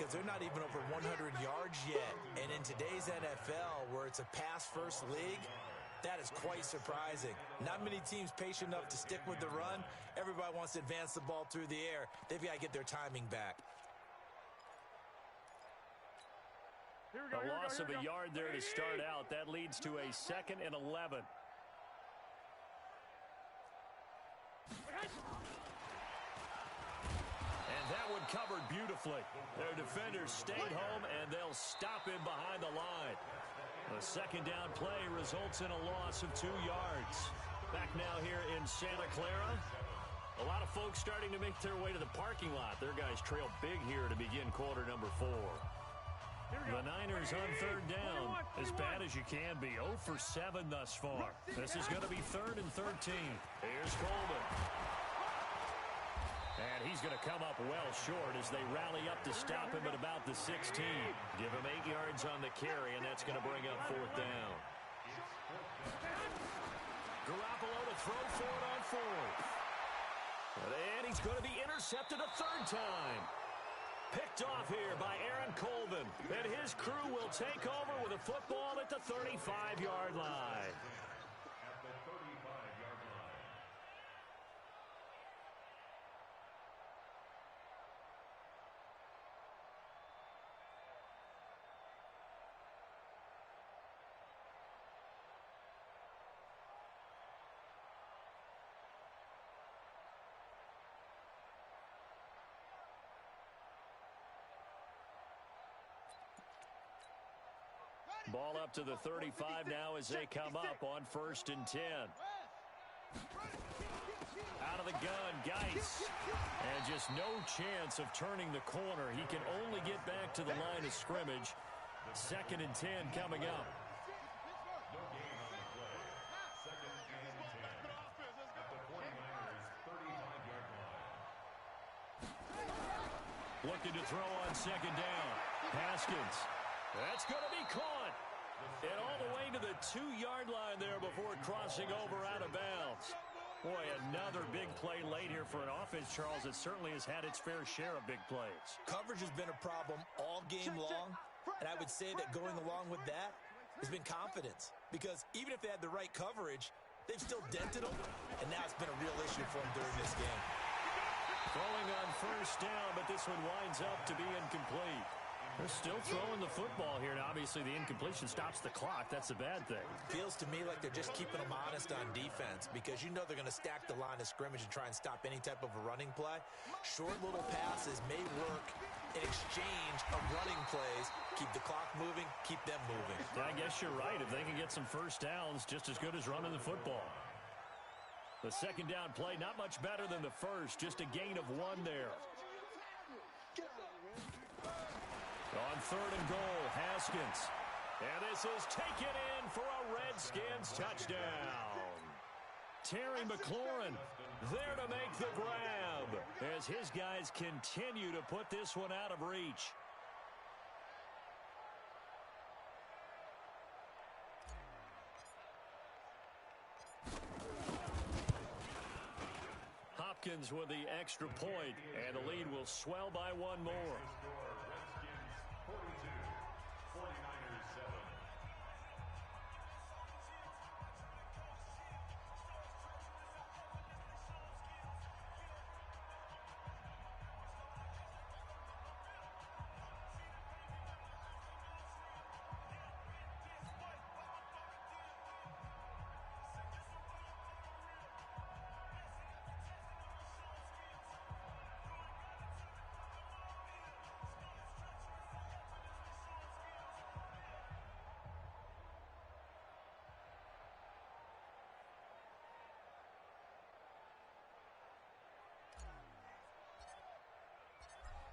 because they're not even over 100 yards yet. And in today's NFL, where it's a pass-first league, that is quite surprising. Not many teams patient enough to stick with the run. Everybody wants to advance the ball through the air. They've got to get their timing back. A loss of a yard there to start out. That leads to a 2nd and 11. And that one covered beautifully. Their defenders stayed home, and they'll stop him behind the line. The second down play results in a loss of 2 yards. Back now here in Santa Clara. A lot of folks starting to make their way to the parking lot. Their guys trail big here to begin quarter number 4. The Niners on third down, as bad as you can be. 0 for 7 thus far. This is going to be 3rd and 13. Here's Coleman. And he's going to come up well short as they rally up to stop him at about the 16. Give him 8 yards on the carry, and that's going to bring up 4th down. Garoppolo to throw for it on 4th. And he's going to be intercepted a 3rd time. Picked off here by Aaron Colvin. And his crew will take over with a football at the 35-yard line. At the 35-yard line. Ball up to the 35 now as they come up on 1st and 10. Out of the gun, Geis. And just no chance of turning the corner. He can only get back to the line of scrimmage. 2nd and 10 coming up. No gain on the play. 2nd and 10. At the 49ers' 35-yard line. Looking to throw on 2nd down. Haskins. That's going to be caught. And all the way to the 2-yard line there before crossing over out of bounds. Boy, another big play late here for an offense, Charles, that certainly has had its fair share of big plays. Coverage has been a problem all game long, and I would say that going along with that has been confidence. Because even if they had the right coverage, they've still dented them, and now it's been a real issue for them during this game. Throwing on 1st down, but this one winds up to be incomplete. They're still throwing the football here, and obviously the incompletion stops the clock. That's a bad thing. Feels to me like they're just keeping them honest on defense because you know they're going to stack the line of scrimmage and try and stop any type of a running play. Short little passes may work in exchange of running plays. Keep the clock moving, keep them moving. Yeah, I guess you're right. If they can get some 1st downs, just as good as running the football. The 2nd down play, not much better than the 1st, just a gain of 1 there. On 3rd and goal, Haskins. And this is taken in for a Redskins touchdown. Terry McLaurin there to make the grab as his guys continue to put this one out of reach. Hopkins with the extra point, and the lead will swell by 1 more. 42, 49ers 7.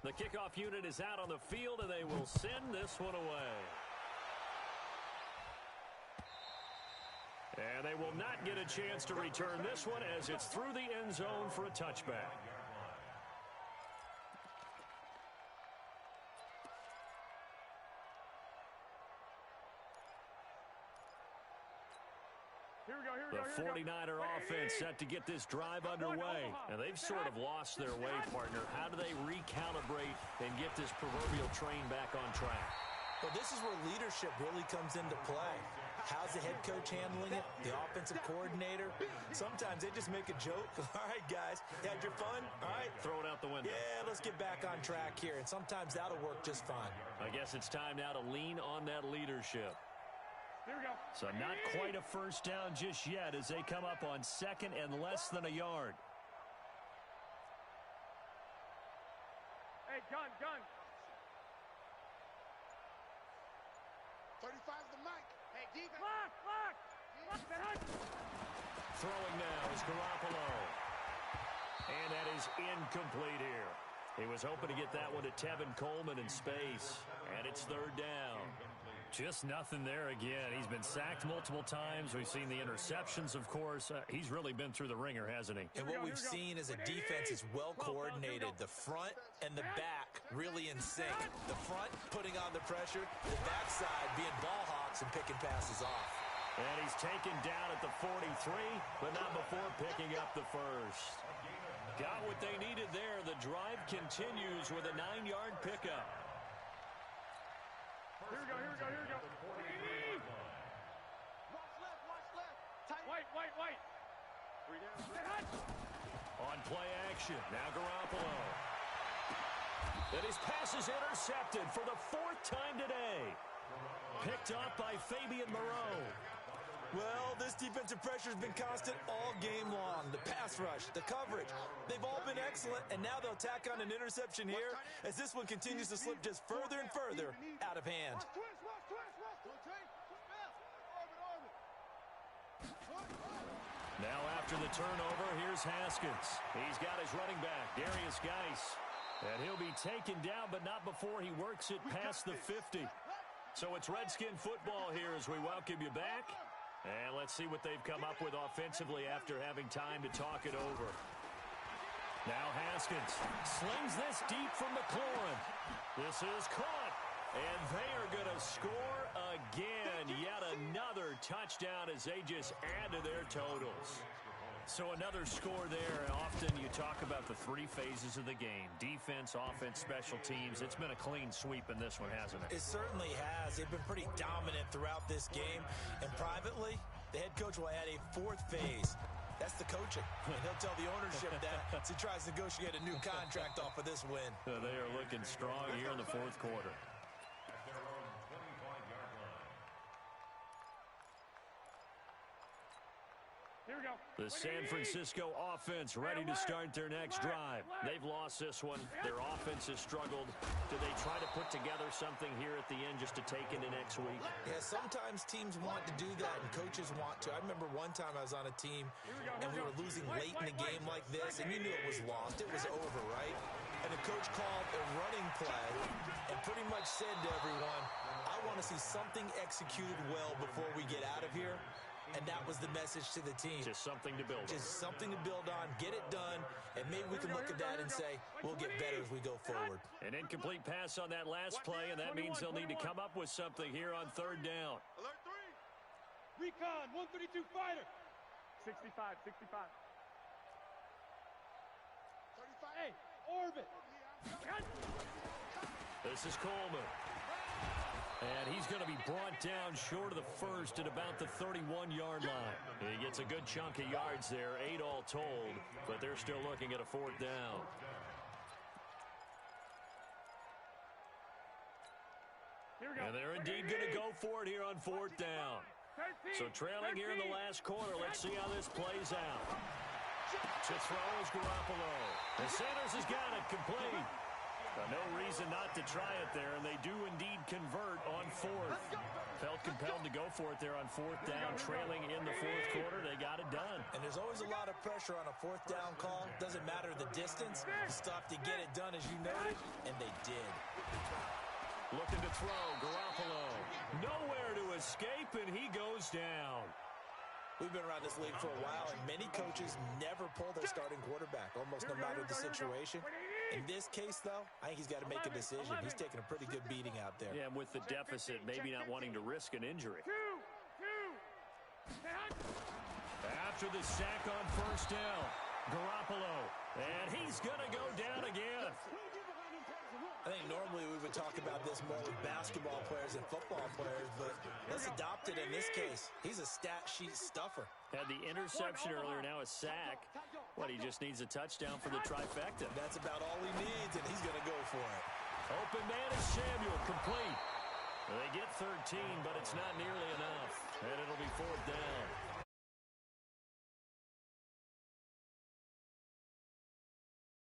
The kickoff unit is out on the field, and they will send this one away. And they will not get a chance to return this one as it's through the end zone for a touchback. The 49er offense set to get this drive underway. And they've sort of lost their way, partner. How do they recalibrate and get this proverbial train back on track? Well, this is where leadership really comes into play. How's the head coach handling it? The offensive coordinator? Sometimes they just make a joke. All right, guys, you had your fun? All right. Throw it out the window. Yeah, let's get back on track here. And sometimes that'll work just fine. I guess it's time now to lean on that leadership. Here we go. So not quite a first down just yet as they come up on second and less than a yard. Hey, gun. 35's the mic. Hey, defense. Lock. Throwing now is Garoppolo. And that is incomplete here. He was hoping to get that one to Tevin Coleman in space. And it's third down. Just nothing there again. He's been sacked multiple times. We've seen the interceptions, of course. He's really been through the ringer, hasn't he? And what we've seen is a defense is well coordinated. The front and the back really in sync. The front putting on the pressure, the backside being ball hawks and picking passes off. And he's taken down at the 43, but not before picking up the first. Got what they needed there. The drive continues with a 9-yard pickup. Here we go. Watch left. Tight. White. 3 down. On play action, now Garoppolo. And his pass is intercepted for the 4th time today. Picked up by Fabian Moreau. Well, this defensive pressure has been constant all game long. The pass rush, the coverage, they've all been excellent, and now they'll tack on an interception here as this one continues to slip just further and further out of hand. Watch twist. Now after the turnover, here's Haskins. He's got his running back, Darius Geis. And he'll be taken down, but not before he works it past the 50. So it's Redskin football here as we welcome you back. And let's see what they've come up with offensively after having time to talk it over. Now Haskins slings this deep from McLaurin. This is caught. And they are going to score again. Yet another touchdown as they just add to their totals. So another score there. And often you talk about the 3 phases of the game. Defense, offense, special teams. It's been a clean sweep in this one, hasn't it? It certainly has. They've been pretty dominant throughout this game. And privately, the head coach will add a 4th phase. That's the coaching. And he'll tell the ownership that as he tries to negotiate a new contract off of this win. They are looking strong here in the 4th quarter. At their own 25-yard line. Here we go. The San Francisco offense ready to start their next drive. They've lost this one. Their offense has struggled. Do they try to put together something here at the end just to take into next week? Yeah, sometimes teams want to do that and coaches want to. I remember one time I was on a team and we were losing late in the game like this and you knew it was lost. It was over, right? And the coach called a running play and pretty much said to everyone, I want to see something executed well before we get out of here. And that was the message to the team. Just something to build on. Just something to build on, get it done, and maybe we can look at that and say, we'll get better as we go forward. An incomplete pass on that last play, and that means they'll need to come up with something here on 3rd down. Alert 3. Recon, 132 fighter. 65. 35. Hey, orbit. This is Coleman. And he's going to be brought down short of the first at about the 31-yard line. He gets a good chunk of yards there, 8 all told, but they're still looking at a 4th down. And they're indeed going to go for it here on 4th down. So trailing here in the last quarter, let's see how this plays out. To throw is Garoppolo. And Sanders has got it complete. No reason not to try it there, and they do indeed convert on 4th. Felt compelled to go for it there on 4th down, trailing in the 4th quarter. They got it done. And there's always a lot of pressure on a 4th down call. Doesn't matter the distance. You stop to get it done, as you noted, and they did. Looking to throw, Garoppolo. Nowhere to escape, and he goes down. We've been around this league for a while, and many coaches never pull their starting quarterback, almost no matter the situation. In this case, though, I think he's got to make a decision. He's taking a pretty good beating out there. Yeah, and with the deficit, maybe not wanting to risk an injury. After the sack on first down, Garoppolo, and he's going to go down again. I think normally we would talk about this more with basketball players and football players, but let's adopt it in this case. He's a stat sheet stuffer. Had the interception earlier, now a sack. What, he just needs a touchdown for the trifecta. That's about all he needs, and he's going to go for it. Open man is Samuel, complete. They get 13, but it's not nearly